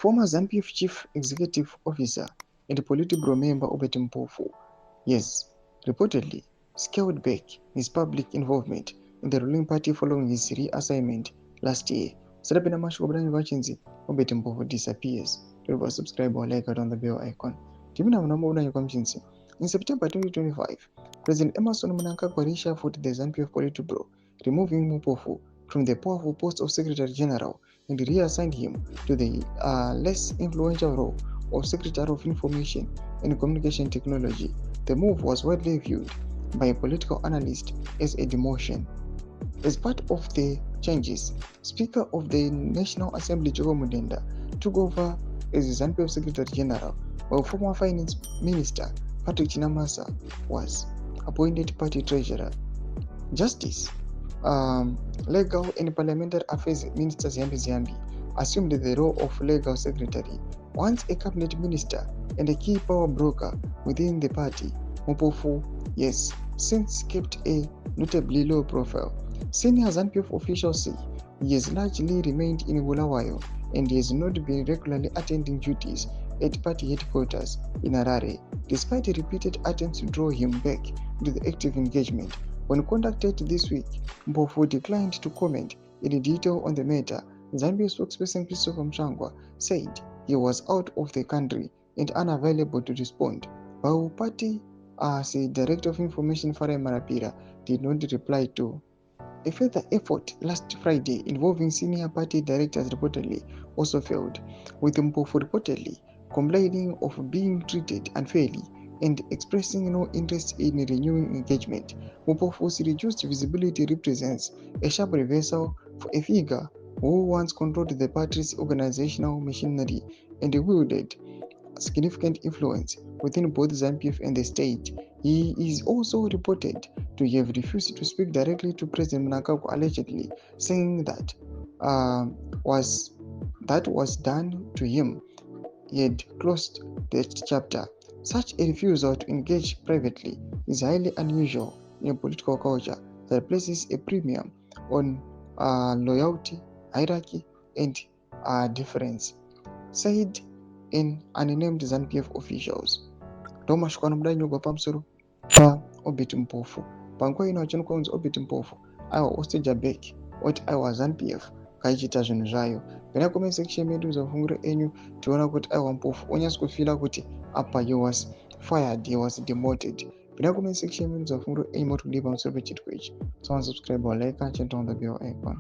Former ZANU-PF Chief Executive Officer and Politburo member Obed Mpofu, yes, reportedly scaled back his public involvement in the ruling party following his reassignment last year. Sarapina Mashu Obranyi Vachinzi, Obed Mpofu disappears. Remember, subscribe or like it on the bell icon. In September 2025, President Emerson Mnangagwa reshuffled the ZANU-PF Politburo, removing Mpofu from the powerful post of Secretary General and reassigned him to the less influential role of Secretary of Information and Communication Technology. The move was widely viewed by political analysts as a demotion. As part of the changes, Speaker of the National Assembly Jogo Mudenda took over as ZANU-PF Secretary General, while former Finance Minister Patrick Chinamasa was appointed Party Treasurer. Justice, Legal and Parliamentary Affairs Minister Ziyambi Ziyambi assumed the role of Legal Secretary. Once a cabinet minister and a key power broker within the party, Mpofu, yes, since kept a notably low profile. Senior ZANU-PF officials say he has largely remained in Bulawayo and he has not been regularly attending duties at party headquarters in Harare, despite repeated attempts to draw him back into the active engagement. When contacted this week, Mpofu declined to comment in detail on the matter. ZANU-PF spokesperson Christopher Mshangwa said he was out of the country and unavailable to respond, while party Director of Information Farai Marapira did not reply to. A further effort last Friday involving senior party directors reportedly also failed, with Mpofu reportedly complaining of being treated unfairly and expressing no interest in renewing engagement. Mpofu's reduced visibility represents a sharp reversal for a figure who once controlled the party's organizational machinery and wielded significant influence within both ZANU-PF and the state. He is also reported to have refused to speak directly to President Mnangagwa, allegedly saying that was done to him. He had closed that chapter. Such a refusal to engage privately is highly unusual in a political culture that places a premium on loyalty, hierarchy, and deference, said in unnamed ZANU-PF officials. Tomashukwana mudanyi ogwa pamusoro pa Obed Mpofu. Panguva ino achinuka kunzi Obed Mpofu aiwa osteja back oti aiwa ZANU-PF kaichita zvinhu zvayo. Pena comment section medu muzofunguro enyu tiona kuti aiwa Mpofu onyatso kufila kuti apa he was fired, he was demoted. Pena comment section medu muzofunguro enyu moti kudii pamusoro pechitiko ichi. So subscribe or like and turn on the bell icon.